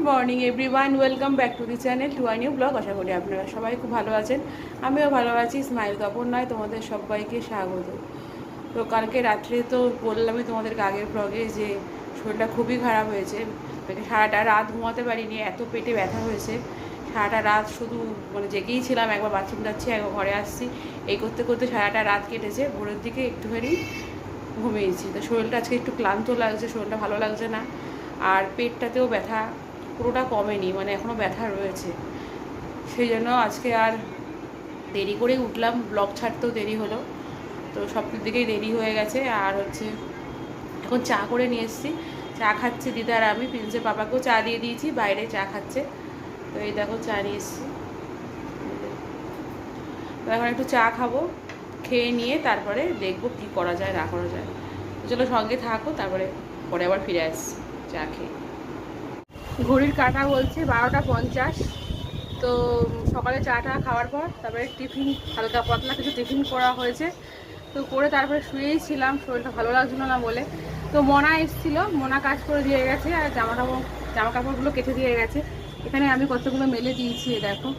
Morning everyone, welcome back to the channel to I new vlog. আশা করি আপনারা সবাই খুব ভালো আছেন, আমিও ভালো আছি। স্মাইল কাপড় নয় তোমাদের সবাইকে স্বাগত। তো কালকে রাত্রে তো বললামই তোমাদেরকে আগের ব্লগে যে শরীরটা খুবই খারাপ হয়েছে, সারাটা রাত ঘুমাতে পারিনি, এত পেটে ব্যথা হয়েছে। সারাটা রাত শুধু জেগেই ছিলাম, একবার বাথরুম যাচ্ছি একবার ঘরে আসছি, এই করতে করতে সারাটা রাত কেটেছে। ভোরের দিকে একটুখানি ঘুমিয়েছি। তো শরীরটা আজকে একটু ক্লান্ত লাগছে, শরীরটা ভালো লাগছে না, আর পেটটাতেও ব্যথা পুরোটা কমেনি, এখনও ব্যথা রয়েছে। সেই জন্য আজকে আর দেরি করে উঠলাম, ব্লগ ছাড়তেও দেরি হলো, তো সব দিকেই দেরি হয়ে গেছে। আর এখন চা করে নিয়ে এসেছি, চা খাচ্ছি দিদা আর আমি। প্রিন্সের পাপাকেও চা দিয়ে দিয়েছি, বাইরে চা খাচ্ছে। তো এই দেখো চা নিয়ে এসেছি, তো এখন একটু চা খাবো, খেয়ে নিয়ে তারপরে দেখবো কী করা যায় না করা যায়। তো চলো সঙ্গে থাকো, তারপরে পরে আবার ফিরে আসছি চা খেয়ে। ঘড়ির কাঁটা বলছে 12টা 50। তো সকালে চাটা খাওয়ার পর তারপরে টিফিন, হালকা পাতলা কিছু টিফিন করা হয়েছে। তো করে তারপরে শুয়েই ছিলাম, শরীরটা ভালো লাগছিলো না বলে। তো মনা এসেছিলো, মনা কাজ করে দিয়ে গেছে, আর জামা কাপড়গুলো কেটে দিয়ে গেছে। এখানে আমি কতগুলো মেলে দিয়েছি, দেখো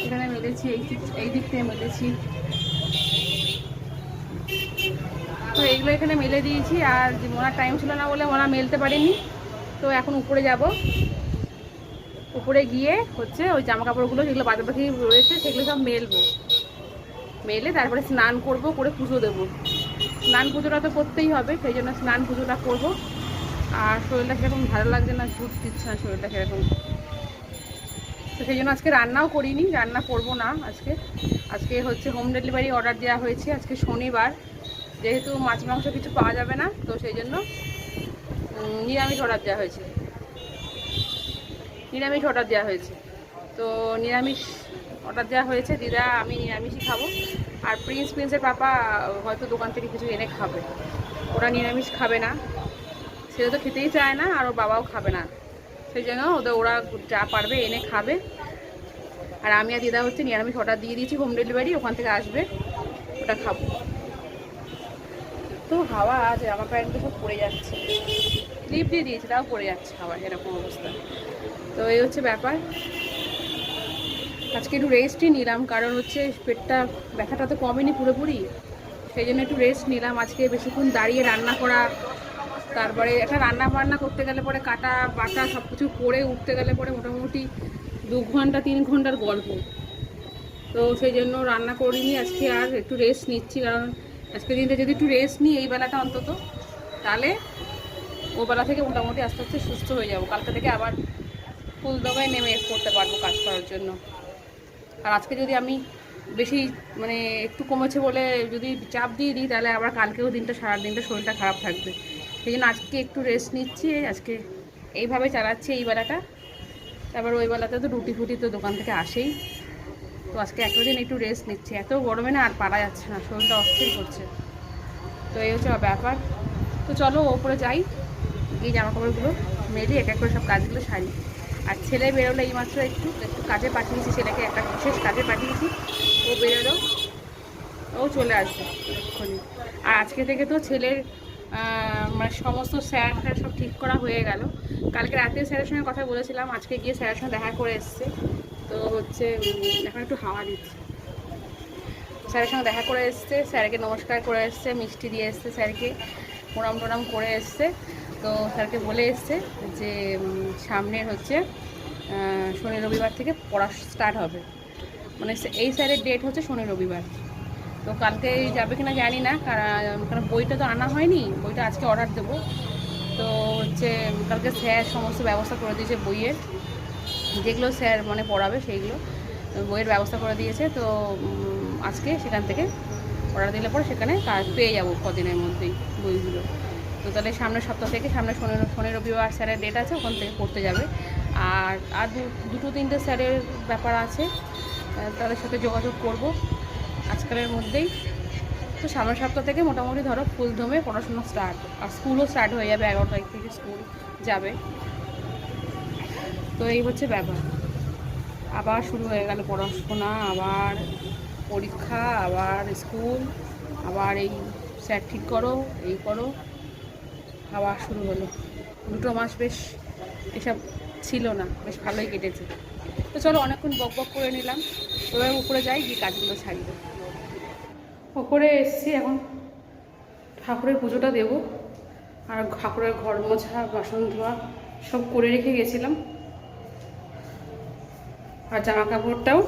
এখানে মেলেছি, এই দিক থেকে মেলেছি। তো এইগুলো এখানে মেলে দিয়েছি, আর মোনার টাইম ছিল না বলে মোনা মেলতে পারিনি। তো এখন উপরে যাব, উপরে গিয়ে ওই জামা কাপড়গুলো যেগুলো বাদ বাকি রয়েছে সেগুলো সব মেলবো, মেলে তারপরে স্নান করব, করে পুজো দেবো। স্নান পুজোটা তো করতেই হবে, সেই জন্য স্নান পুজোটা করবো। আর শরীরটা সেরকম ভালো লাগছে না, ঝুট দিচ্ছে না শরীরটা সেরকম। তো সেই জন্য আজকে রান্নাও করিনি, রান্না করবো না আজকে। আজকে হোম ডেলিভারি অর্ডার দেওয়া হয়েছে। আজকে শনিবার, যেহেতু মাছ মাংস কিছু পাওয়া যাবে না, তো সেই জন্য নিরামিষ অর্ডার দেওয়া হয়েছে। তো নিরামিষ অর্ডার দেওয়া হয়েছে। দিদা আমি নিরামিষই খাবো, আর প্রিন্সের পাপা হয়তো দোকান থেকে কিছু এনে খাবে। ওরা নিরামিষ খাবে না, সেটা তো খেতেই চায় না, আর ওর বাবাও খাবে না। সেই জন্য ওরা যা পারবে এনে খাবে। আর আমি আর দিদা নিরামিষ অর্ডার দিয়ে দিয়েছি, হোম ডেলিভারি ওখান থেকে আসবে, ওটা খাবো। তো হাওয়া আছে, জামা প্যান্টগুলো সব পড়ে যাচ্ছে, ক্লিপ দিয়ে দিয়েছে তাও পড়ে যাচ্ছে হাওয়া, এরকম অবস্থা। তো এই হচ্ছে ব্যাপার। আজকে একটু রেস্টই নিলাম, কারণ পেটটা ব্যথাটা তো কমেনি পুরোপুরি, সেই জন্য একটু রেস্ট নিলাম। আজকে বেশিক্ষণ দাঁড়িয়ে রান্না করা, তারপরে একটা রান্না বান্না করতে গেলে পরে কাটা বাটা সব কিছু করে উঠতে গেলে পরে মোটামুটি 2-3 ঘন্টার গল্প। তো সেই জন্য রান্না করিনি আজকে, আর একটু রেস্ট নিচ্ছি। কারণ আজকে দিনটা যদি একটু রেস্ট নিই এই বেলাটা অন্তত, তাহলে ও বেলা থেকে মোটামুটি আস্তে আস্তে সুস্থ হয়ে যাবো। কালকে থেকে আবার ফুল দগায় নেমে করতে পারবো কাজ করার জন্য। আর আজকে যদি আমি বেশি একটু কমেছে বলে যদি চাপ দিয়ে দিই, তাহলে আবার কালকেও সারা দিনটা শরীরটা খারাপ থাকবে। সেই জন্য আজকে একটু রেস্ট নিচ্ছি, আজকে এইভাবে চালাচ্ছি এই বেলাটা। তারপর ওই বেলাতে তো রুটি ফুটি তো দোকান থেকে আসেই। তো আজকে একটা দিন একটু রেস্ট নিচ্ছি, এত গরমে না আর পারা যাচ্ছে না, শরীরটা অস্থির করছে। তো এই হচ্ছে ব্যাপার। তো চলো ওপরে যাই, গিয়ে জামা কাপড়গুলো মেলি, এক এক করে সব কাজগুলো সারি। আর ছেলে বেরোলো এইমাত্র, একটু কাজে পাঠিয়েছি, ছেলেকে একটা বিশেষ কাজে পাঠিয়েছি। ও বেরোলো, ও চলে আসবে এক্ষুনি। আর আজকে থেকে তো ছেলের সমস্ত স্যার সব ঠিক করা হয়ে গেল। কালকে রাতে স্যারের সঙ্গে কথা বলেছিলাম, আজকে গিয়ে স্যারের সঙ্গে দেখা করে এসছে। তো এখন একটু হাওয়া দিচ্ছে। স্যারের সঙ্গে দেখা করে এসছে, স্যারকে নমস্কার করে এসছে, মিষ্টি দিয়ে এসছে, স্যারকে প্রণাম টনাম করে এসছে। তো স্যারকে বলে এসছে যে সামনের শনি রবিবার থেকে পড়া স্টার্ট হবে। এই স্যারের ডেট হচ্ছে শনি রবিবার। তো কালকে যাবে কিনা জানি না, কারণ বইটা তো আনা হয়নি, বইটা আজকে অর্ডার দেবো। তো কালকে স্যার সমস্ত ব্যবস্থা করে দিয়েছে, বইয়ের যেগুলো স্যার পড়াবে সেইগুলো বইয়ের ব্যবস্থা করে দিয়েছে। তো আজকে সেখান থেকে অর্ডার দিলে পরে সেখানে পেয়ে যাবো কদিনের মধ্যেই বইগুলো। তো তাহলে সামনের সপ্তাহ থেকে, সামনে শনি রবিবার স্যারের ডেট আছে, ওখান থেকে পড়তে যাবে। আর 2-3টে স্যারের ব্যাপার আছে, তাদের সাথে যোগাযোগ করব আজকালের মধ্যেই। তো সামনের সপ্তাহ থেকে মোটামুটি ধরো ফুল দমে পড়াশোনা স্টার্ট, আর স্কুলও স্টার্ট হয়ে যাবে, 11 তারিখ থেকে স্কুল যাবে। তো এই হচ্ছে ব্যাপার, আবার শুরু হয়ে গেল পড়াশোনা, আবার পরীক্ষা, আবার স্কুল, আবার এই স্যার ঠিক করো, এই করো। আবার শুরু হলো। 2 মাস বেশ এসব ছিল না, বেশ ভালোই কেটেছে। তো চলো অনেকক্ষণ বক বক করে নিলাম, এবার উপরে যাই, গিয়ে কাজগুলো ছাড়িব। উপরে এসছি, এখন ঠাকুরের পুজোটা দেবো, আর ঠাকুরের ঘর মোছা বাসন ধোয়া সব করে রেখে গেছিলাম, আর জামা কাপড়টাও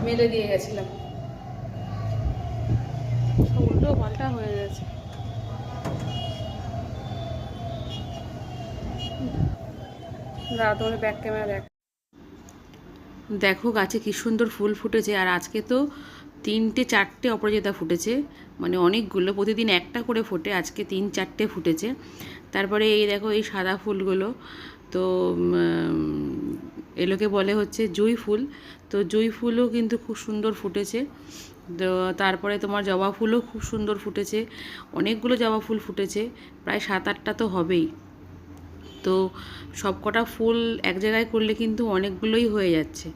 মেলে দিয়ে গেছিলাম, সব উল্টো পাল্টা হয়ে গেছে। তোমার ব্যাক ক্যামেরা দেখো গাছে কি সুন্দর ফুল ফুটেছে, আর আজকে তো 3টে 4টে অপরাজিতা ফুটেছে, মানে অনেকগুলো, প্রতিদিন একটা করে ফোটে, আজকে 3-4টে ফুটেছে। তারপরে এই দেখো এই সাদা ফুলগুলো, তো এগুলোকে বলে হচ্ছে জুঁই ফুল, তো জুঁই ফুলও কিন্তু খুব সুন্দর ফুটেছে। তো তারপরে তোমার জবা ফুলও খুব সুন্দর ফুটেছে, অনেকগুলো জবা ফুল ফুটেছে, প্রায় 7-8টা তো হবেই। তো সব কটা ফুল এক জায়গায় করলে কিন্তু অনেকগুলোই হয়ে যাচ্ছে,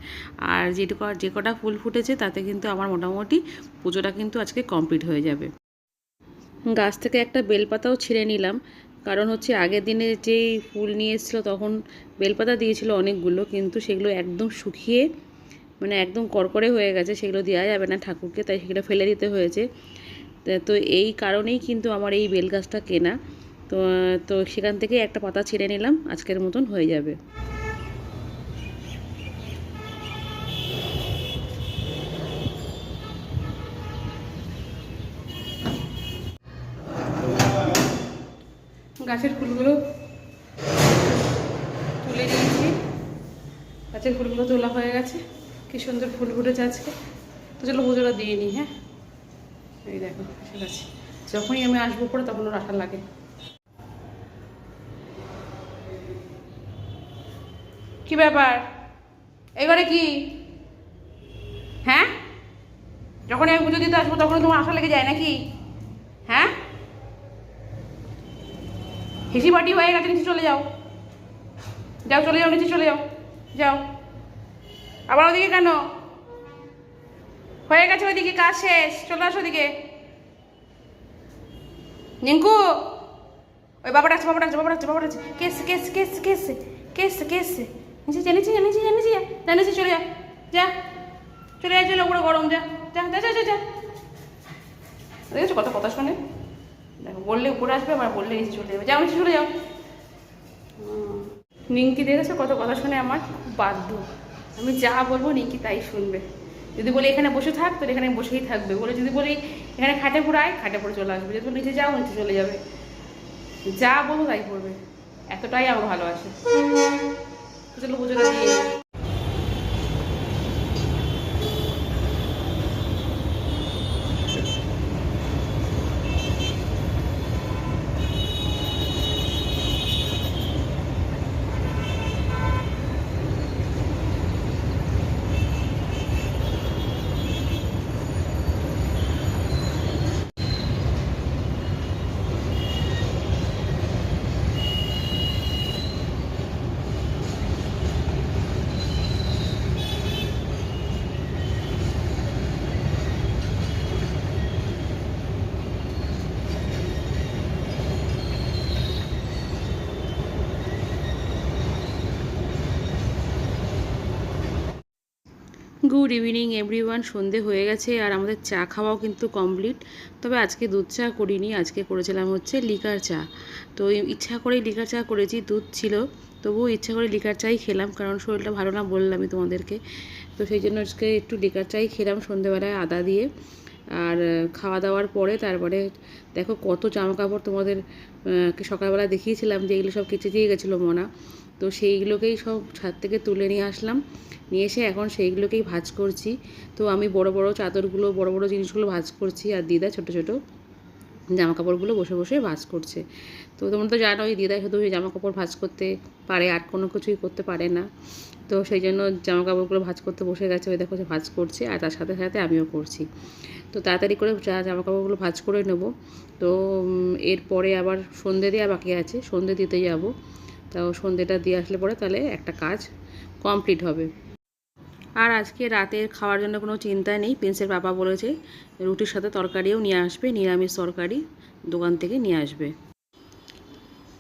আর যে কটা ফুল ফুটেছে তাতে কিন্তু আমার মোটামুটি পুজোটা কিন্তু আজকে কমপ্লিট হয়ে যাবে। গাছ থেকে একটা বেলপাতাও ছিঁড়ে নিলাম, কারণ হচ্ছে আগের দিনে যেই ফুল নিয়ে এসেছিলো তখন বেলপাতা দিয়েছিল অনেকগুলো, কিন্তু সেগুলো একদম শুকিয়ে মানে একদম কড়কড়ে হয়ে গেছে, সেগুলো দেওয়া যাবে না ঠাকুরকে, তাই সেগুলো ফেলে দিতে হয়েছে। তো এই কারণেই কিন্তু আমার এই বেল গাছটা কেনা। তো তো সেখান থেকে একটা পাতা ছিঁড়ে নিলাম, আজকের মতন হয়ে যাবে। গাছের ফুলগুলো তুলে নিয়েছি, গাছের ফুলগুলো তোলা হয়ে গেছে, কি সুন্দর ফুল ফুটেছে আজকে। তো চলো পুজোটা দিয়ে নিই। হ্যাঁ, এই দেখো ঠিক আছে, যখনই আমি আসবো পরে তখন ওর আশা লাগে। কি ব্যাপার এবারে কি? হ্যাঁ, যখনই আমি পুজো দিতে আসবো তখন তোমার আশা লেগে যায় নাকি? হ্যাঁ, হিসি বাটি হয়ে গেছে, নিচে চলে যাও, যাও চলে যাও, নিচে চলে যাও, যাও। আবার ওদিকে কেন? হয়ে গেছে ওইদিকে, কাজ শেষ, চলে আসো ওদিকে। নিঙ্কু, ওই বাবা ডাকছে, বাবা ডাকছে, বাবা ডাকছে, বাবা ডাকছে, কেসে কেসে কেসে কেসে কেসে কেসে নিচে যা, নিচে যা, নিচে যা, নিচে যা, যা নিচে চলে যা, যা চলে যা, চলে উপরে গরম, যা যা যা যা যা। দেখেছো কত কথা শোনে, দেখো বললে উপরে আসবে, আবার বললে নিচে চলে যাবে, যাও নিচে চলে যাও। নিঙ্কি দেখেছো কত কথা শুনে, আমার খুব বাধ্য, আমি যা বলবো নিঙ্কি তাই শুনবে। যদি বলি এখানে বসে থাক, তো এখানে বসেই থাকবে, বলে যদি বলি এখানে খাটে পড়ে আয়, খাটে পড়ে চলে আসবে, যদি নিচে যাও নিচে চলে যাবে, যা বলবো তাই করবে, এতটাই আমার ভালোবাসে। চলো পুজোটা দিয়ে গুড ইভিনিং এভরিওয়ান। সন্ধে হয়ে গেছে আর আমাদের চা খাওয়াও কিন্তু কমপ্লিট। তবে আজকে দুধ চা করিনি, আজকে করেছিলাম হচ্ছে লিকার চা। তো ইচ্ছা করেই লিকার চা করেছি, দুধ ছিল তবুও ইচ্ছা করে লিকার চাই খেলাম, কারণ শরীরটা ভালো না বললামই তোমাদেরকে। তো সেই জন্য আজকে একটু লিকার চাই খেলাম সন্ধেবেলায় আদা দিয়ে। আর খাওয়া দাওয়ার পরে তারপরে দেখো কত জামা কাপড় তোমাদের সকালবেলা দেখিয়েছিলাম যে এগুলো সব কেচে দিয়ে গেছিলো মনা, তো সেইগুলোকেই সব ছাদ থেকে তুলে নিয়ে আসলাম, নিয়ে এসে এখন সেইগুলোকেই ভাঁজ করছি। তো আমি বড় বড় চাদরগুলো, বড় বড় জিনিসগুলো ভাঁজ করছি, আর দিদা ছোট ছোট জামা কাপড়গুলো বসে বসে ভাঁজ করছে। তো তোমরা তো জানোই দিদা শুধু জামা কাপড় ভাঁজ করতে পারে, আর কোনো কিছুই করতে পারে না। তো সেই জন্য জামা কাপড়গুলো ভাঁজ করতে বসে গেছে, ওই দেখো যে ভাঁজ করছে, আর তার সাথে সাথে আমিও করছি। তো তাড়াতাড়ি করে জামা কাপড়গুলো ভাঁজ করে নেব। তো এরপরে আবার সন্ধে দেওয়া বাকি আছে, সন্ধে দিতে যাব। তো সন্ধেটা দিয়ে আসলে পরে তাহলে একটা কাজ কমপ্লিট হবে। আর আজকে রাতের খাওয়ার জন্য কোনো চিন্তা নেই, প্রিন্সের বাবা বলেছে রুটির সাথে তরকারিও নিয়ে আসবে, নিরামিষ তরকারি দোকান থেকে নিয়ে আসবে।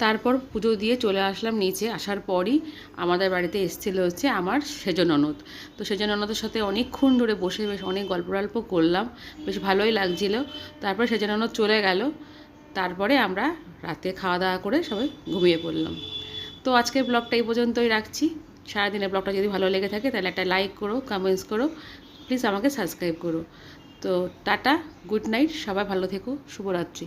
তারপর পুজো দিয়ে চলে আসলাম নিচে। আসার পরই আমাদের বাড়িতে এসেছিলো হচ্ছে আমার সেজ ননদ। তো সেজ ননদের সাথে অনেকক্ষণ ধরে বসে বেশ অনেক গল্প করলাম, বেশ ভালোই লাগছিলো। তারপরে সেজ ননদ চলে গেল, তারপরে আমরা রাতে খাওয়া দাওয়া করে সবাই ঘুমিয়ে পড়লাম। তো আজকের ব্লগটা এই পর্যন্তই রাখছি। সারাদিনের ব্লগটা যদি ভালো লেগে থাকে তাহলে একটা লাইক করো, কমেন্টস করো, প্লিজ আমাকে সাবস্ক্রাইব করো। তো টাটা, গুড নাইট, সবাই ভালো থেকো, শুভরাত্রি।